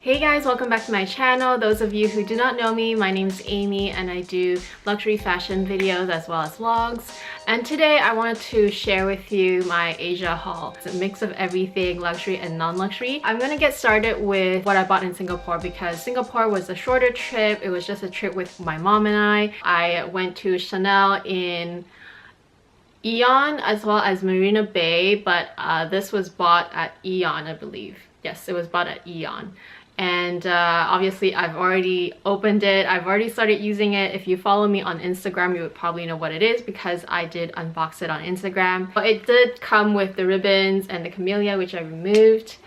Hey guys, welcome back to my channel. Those of you who do not know me, my name is Amy and I do luxury fashion videos as well as vlogs. And today I wanted to share with you my Asia haul. It's a mix of everything luxury and non-luxury. I'm gonna get started with what I bought in Singapore because Singapore was a shorter trip. It was just a trip with my mom and I. I went to Chanel in Aeon as well as Marina Bay, but this was bought at Aeon, I believe. Yes, it was bought at Aeon. And obviously I've already opened it. I've already started using it. If you follow me on Instagram, you would probably know what it is because I did unbox it on Instagram. But it did come with the ribbons and the camellia, which I removed,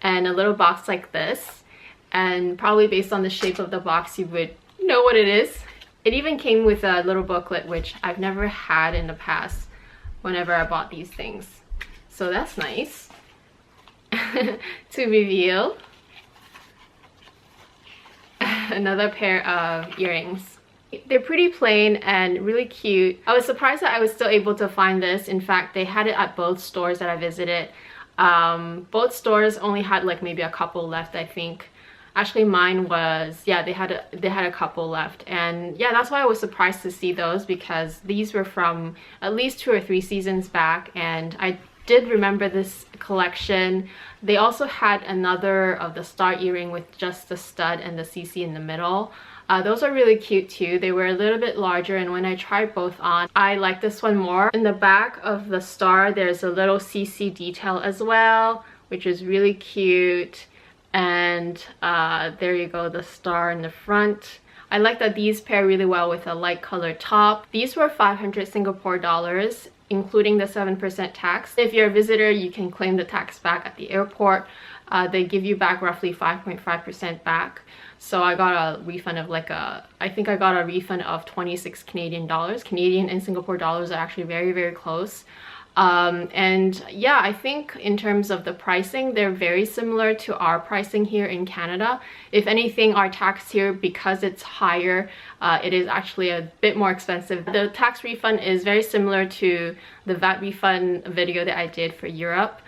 and a little box like this. And probably based on the shape of the box, you would know what it is. It even came with a little booklet, which I've never had in the past whenever I bought these things. So that's nice to reveal. Another pair of earrings. They're pretty plain and really cute. I was surprised that I was still able to find this. In fact, they had it at both stores that I visited. Both stores only had like maybe a couple left, I think. Actually mine was, yeah, they had a couple left, and yeah, that's why I was surprised to see those because these were from at least 2 or 3 seasons back, and I did remember this collection. They also had another of the star earring with just the stud and the CC in the middle. Those are really cute too. They were a little bit larger, and when I tried both on, I like this one more. In the back of the star, there's a little CC detail as well, which is really cute. And there you go, the star in the front. I like that these pair really well with a light colored top. These were 500 Singapore dollars, including the 7% tax. If you're a visitor, you can claim the tax back at the airport. They give you back roughly 5.5% back. So I got a refund of I think I got a refund of 26 Canadian dollars. Canadian and Singapore dollars are actually very, very close. And yeah, I think in terms of the pricing, they're very similar to our pricing here in Canada. If anything, our tax here, because it's higher, it is actually a bit more expensive. The tax refund is very similar to the VAT refund video that I did for Europe.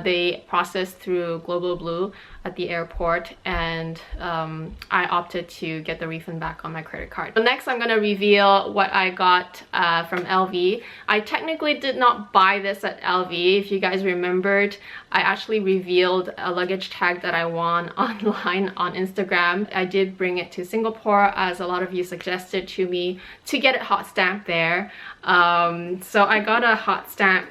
They processed through Global Blue at the airport, and I opted to get the refund back on my credit card. So next, I'm going to reveal what I got from LV. I technically did not buy this at LV. If you guys remembered, I actually revealed a luggage tag that I won online on Instagram. I did bring it to Singapore, as a lot of you suggested to me to get it hot stamped there. So I got a hot stamp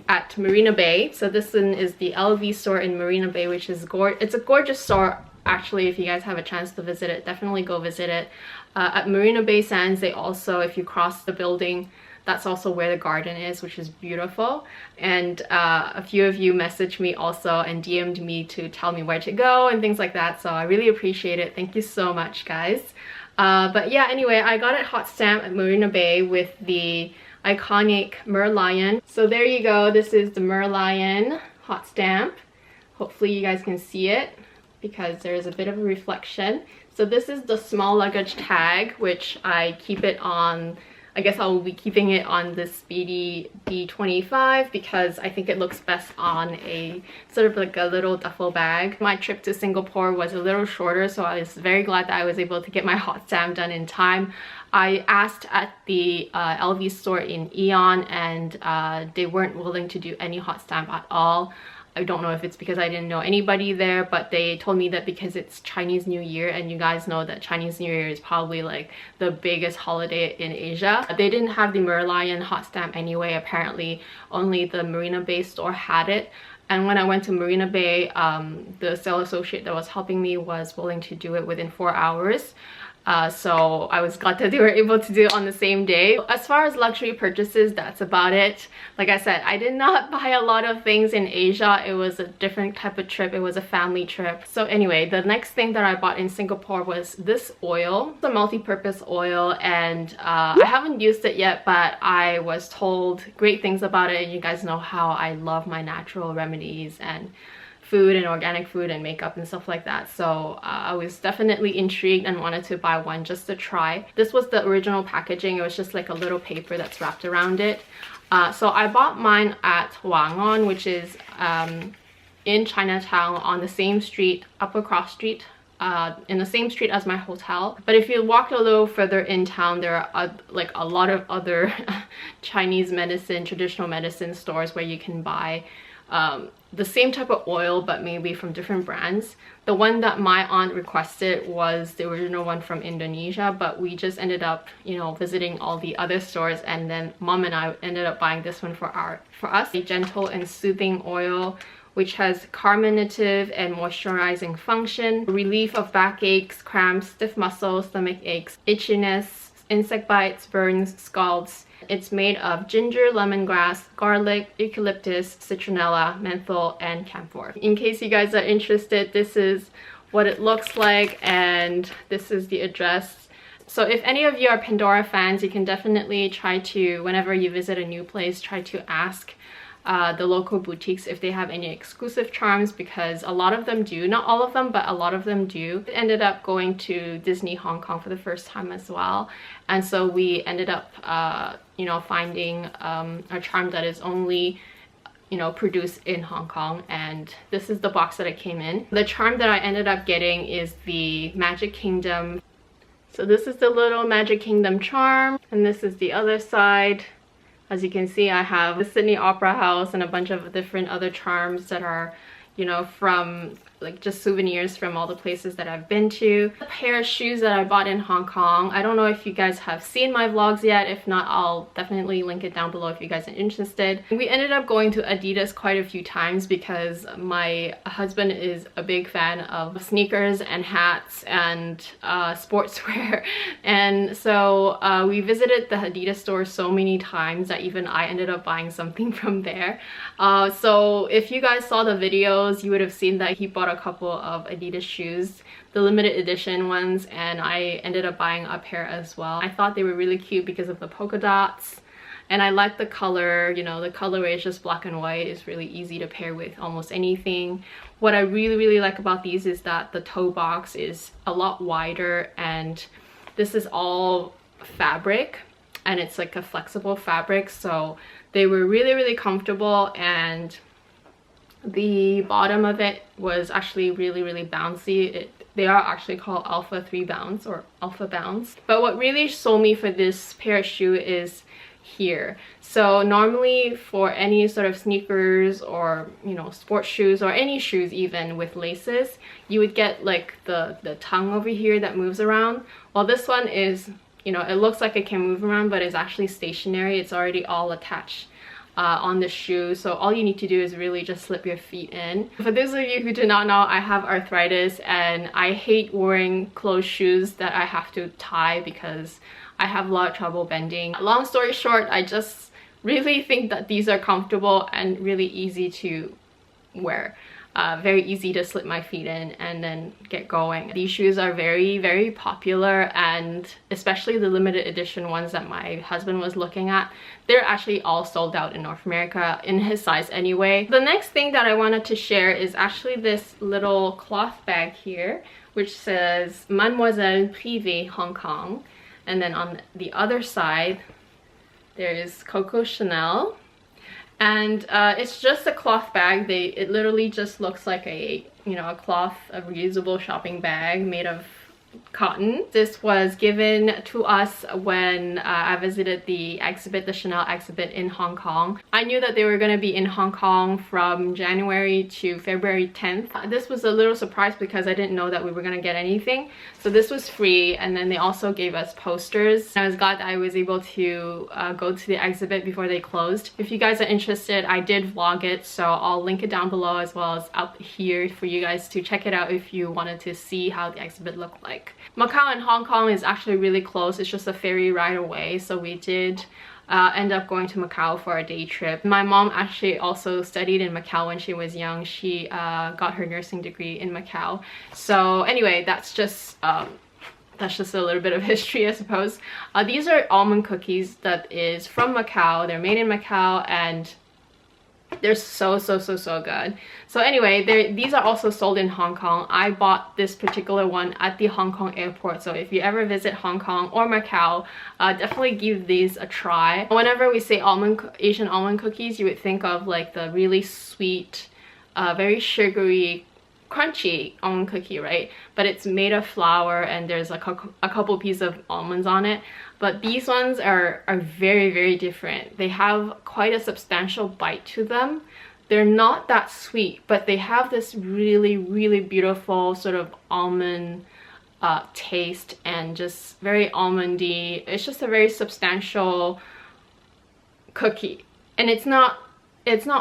at Marina Bay. So this one is the LV store in Marina Bay, which is it's a gorgeous store. Actually, if you guys have a chance to visit it, definitely go visit it. At Marina Bay Sands, they also, if you cross the building, that's also where the garden is, which is beautiful. And a few of you messaged me also and DM'd me to tell me where to go and things like that. So I really appreciate it. Thank you so much, guys. But yeah, anyway, I got it hot stamped at Marina Bay with the iconic Merlion. So there you go. This is the Merlion hot stamp. Hopefully you guys can see it because there's a bit of a reflection. So this is the small luggage tag, which I keep it on. I guess I will be keeping it on the Speedy B25 because I think it looks best on a sort of like a little duffel bag. My trip to Singapore was a little shorter, so I was very glad that I was able to get my hot stamp done in time. I asked at the LV store in Aeon, and they weren't willing to do any hot stamp at all. I don't know if it's because I didn't know anybody there, but they told me that because it's Chinese New Year, and you guys know that Chinese New Year is probably like the biggest holiday in Asia. They didn't have the Merlion hot stamp anyway. Apparently only the Marina Bay store had it. And when I went to Marina Bay, the sales associate that was helping me was willing to do it within 4 hours. So I was glad that they were able to do it on the same day. As far as luxury purchases, that's about it. Like I said, I did not buy a lot of things in Asia. It was a different type of trip. It was a family trip. So anyway, the next thing that I bought in Singapore was this oil. It's a multi-purpose oil, and I haven't used it yet, but I was told great things about it. And you guys know how I love my natural remedies and food and organic food and makeup and stuff like that. So I was definitely intrigued and wanted to buy one just to try. This was the original packaging. It was just like a little paper that's wrapped around it. So I bought mine at Wangon, which is in Chinatown on the same street, Upper Cross Street, in the same street as my hotel. But if you walk a little further in town, there are like a lot of other Chinese medicine, traditional medicine stores where you can buy the same type of oil but maybe from different brands. The one that my aunt requested was the original one from Indonesia, but we just ended up, you know, visiting all the other stores, and then mom and I ended up buying this one for us. A gentle and soothing oil which has carminative and moisturizing function, relief of backaches, cramps, stiff muscles, stomach aches, itchiness, insect bites, burns, scalds. It's made of ginger, lemongrass, garlic, eucalyptus, citronella, menthol, and camphor. In case you guys are interested, this is what it looks like, and this is the address. So if any of you are Pandora fans, you can definitely try to, whenever you visit a new place, try to ask the local boutiques if they have any exclusive charms, because a lot of them do. Not all of them, but a lot of them do. We ended up going to Disney Hong Kong for the first time as well, and so we ended up you know, finding a charm that is only, you know, produced in Hong Kong, and this is the box that it came in. The charm that I ended up getting is the Magic Kingdom. So this is the little Magic Kingdom charm, and this is the other side. As you can see, I have the Sydney Opera House and a bunch of different other charms that are, you know, from like just souvenirs from all the places that I've been to. A pair of shoes that I bought in Hong Kong. I don't know if you guys have seen my vlogs yet. If not, I'll definitely link it down below if you guys are interested. We ended up going to Adidas quite a few times because my husband is a big fan of sneakers and hats and sportswear, and so we visited the Adidas store so many times that even I ended up buying something from there. So if you guys saw the videos, you would have seen that he bought a couple of Adidas shoes, the limited edition ones, and I ended up buying a pair as well. I thought they were really cute because of the polka dots, and I like the color. You know, the colorway is just black and white. It's really easy to pair with almost anything. What I really like about these is that the toe box is a lot wider, and this is all fabric, and it's like a flexible fabric, so they were really comfortable, and the bottom of it was actually really bouncy. They are actually called Alpha 3 Bounce or Alpha Bounce. But what really sold me for this pair of shoe is here. So normally for any sort of sneakers or, you know, sports shoes or any shoes even with laces, you would get like the tongue over here that moves around. Well, this one is, you know, it looks like it can move around, but it's actually stationary. It's already all attached on the shoe, so all you need to do is really just slip your feet in. For those of you who do not know, I have arthritis and I hate wearing closed shoes that I have to tie because I have a lot of trouble bending. Long story short, I just really think that these are comfortable and really easy to wear. Very easy to slip my feet in and then get going. These shoes are very popular, and especially the limited edition ones that my husband was looking at, they're actually all sold out in North America in his size anyway. The next thing that I wanted to share is actually this little cloth bag here, which says Mademoiselle Privé Hong Kong, and then on the other side there's Coco Chanel. And it's just a cloth bag. It literally just looks like a, you know, a reusable shopping bag made of cotton. This was given to us when I visited the exhibit, the Chanel exhibit in Hong Kong. I knew that they were going to be in Hong Kong from January to February 10th. This was a little surprise because I didn't know that we were going to get anything. So this was free, and then they also gave us posters. I was glad that I was able to go to the exhibit before they closed. If you guys are interested, I did vlog it, so I'll link it down below as well as up here for you guys to check it out if you wanted to see how the exhibit looked like. Macau and Hong Kong is actually really close. It's just a ferry ride away, so we did end up going to Macau for a day trip. My mom actually also studied in Macau when she was young. She got her nursing degree in Macau. So anyway, that's just a little bit of history, I suppose. These are almond cookies that is from Macau. They're made in Macau and they're so good. So anyway, these are also sold in Hong Kong. I bought this particular one at the Hong Kong airport, so if you ever visit Hong Kong or Macau, definitely give these a try. Whenever we say Asian almond cookies, you would think of like the really sweet, very sugary crunchy almond cookie, right? But it's made of flour and there's a couple pieces of almonds on it. But these ones are very, very different. They have quite a substantial bite to them. They're not that sweet, but they have this really, really beautiful sort of almond taste and just very almondy. It's just a very substantial cookie, and it's not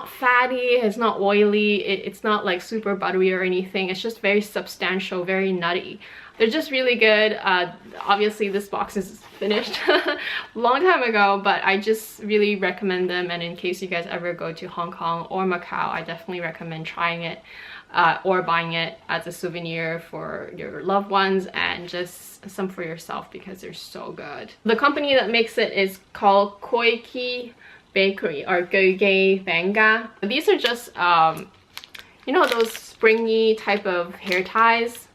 fatty, it's not oily, it's not like super buttery or anything. It's just very substantial, very nutty. They're just really good. Obviously this box is finished a long time ago, but I just really recommend them, and in case you guys ever go to Hong Kong or Macau, I definitely recommend trying it or buying it as a souvenir for your loved ones and just some for yourself because they're so good. The company that makes it is called Koiki Bakery or Goge Banga. These are just you know, those springy type of hair ties,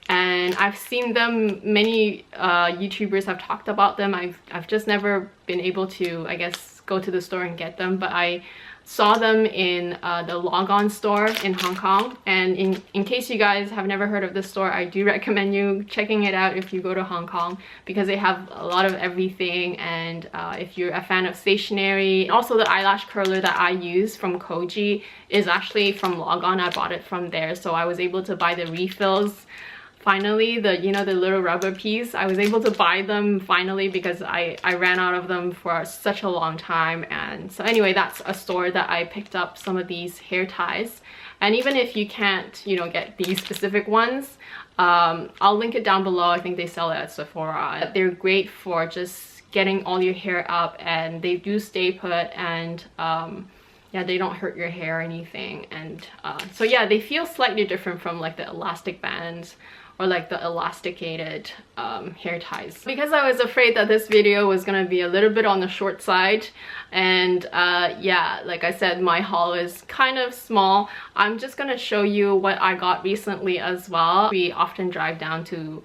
and I've seen them, many YouTubers have talked about them. I've just never been able to, I guess, go to the store and get them, but I saw them in the Logon store in Hong Kong. And in case you guys have never heard of this store, I do recommend you checking it out if you go to Hong Kong, because they have a lot of everything. And if you're a fan of stationery, also the eyelash curler that I use from Koji is actually from Logon. I bought it from there, so I was able to buy the refills. Finally, the, you know, the little rubber piece, I was able to buy them finally because I ran out of them for such a long time. And so anyway, that's a store that I picked up some of these hair ties. And even if you can't, you know, get these specific ones, I'll link it down below. I think they sell it at Sephora. They're great for just getting all your hair up, and they do stay put, and yeah, they don't hurt your hair or anything. And so yeah, they feel slightly different from like the elastic bands or like the elasticated hair ties. Because I was afraid that this video was gonna be a little bit on the short side, and yeah, like I said, my haul is kind of small. I'm just gonna show you what I got recently as well. We often drive down to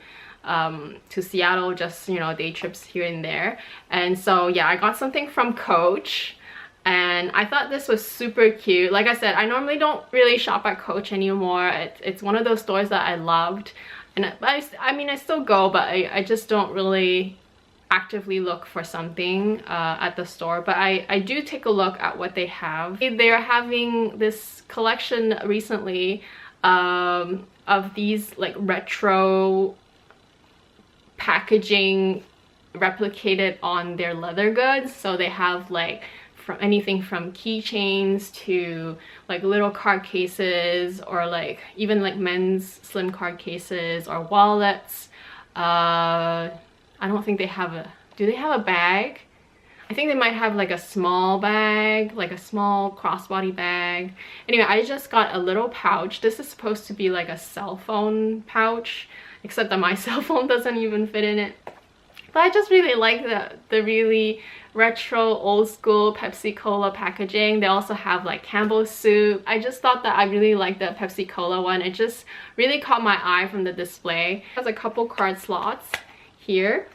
Seattle, just, you know, day trips here and there. And so yeah, I got something from Coach, and I thought this was super cute. Like I said, I normally don't really shop at Coach anymore. It's one of those stores that I loved, and I mean, I still go, but I just don't really actively look for something at the store. But I do take a look at what they have. They're having this collection recently of these like retro packaging replicated on their leather goods. So they have like from anything from keychains to like little card cases, or like even like men's slim card cases or wallets. I don't think they have a, do they have a bag? I think they might have like a small bag, like a small crossbody bag. Anyway, I just got a little pouch. This is supposed to be like a cell phone pouch, except that my cell phone doesn't even fit in it. But I just really like the really retro old school Pepsi Cola packaging. They also have like Campbell's soup. I just thought that I really liked the Pepsi Cola one. It just really caught my eye from the display. It has a couple card slots here,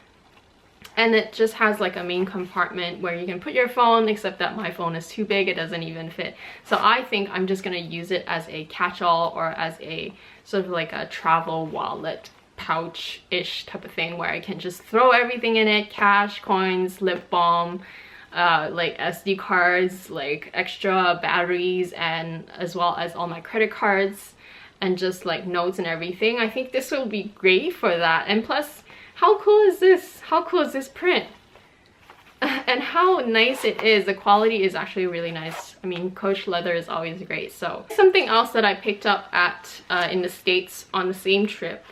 and it just has like a main compartment where you can put your phone, except that my phone is too big, it doesn't even fit. So I think I'm just gonna use it as a catch-all, or as a sort of like a travel wallet pouch-ish type of thing, where I can just throw everything in it: cash, coins, lip balm, like SD cards, like extra batteries, and as well as all my credit cards and just like notes and everything. I think this will be great for that. And plus, how cool is this? How cool is this print? And how nice it is. The quality is actually really nice. I mean, Coach leather is always great. So something else that I picked up at in the States on the same trip,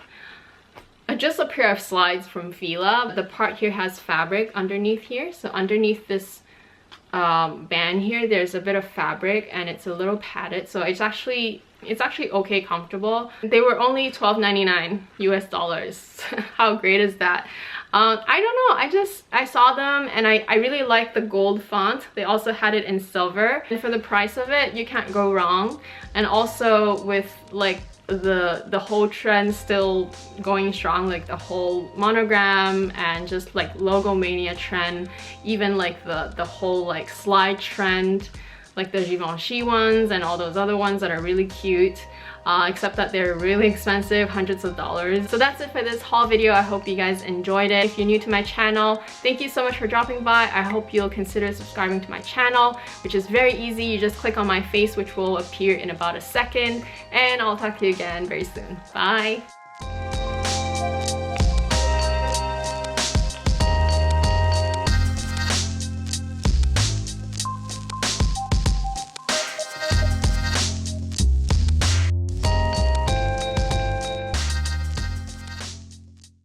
just a pair of slides from Fila. The part here has fabric underneath here. So underneath this band here, there's a bit of fabric, and it's a little padded. So it's actually okay comfortable. They were only $12.99 US. How great is that? I don't know, I saw them and I really like the gold font. They also had it in silver, and for the price of it, you can't go wrong. And also with like the whole trend still going strong, like the whole monogram and just like logo mania trend, even like the whole like slide trend. like the Givenchy ones and all those other ones that are really cute. Except that they're really expensive, hundreds of dollars. So that's it for this haul video. I hope you guys enjoyed it. If you're new to my channel, thank you so much for dropping by. I hope you'll consider subscribing to my channel, which is very easy. You just click on my face, which will appear in about a second, and I'll talk to you again very soon. Bye!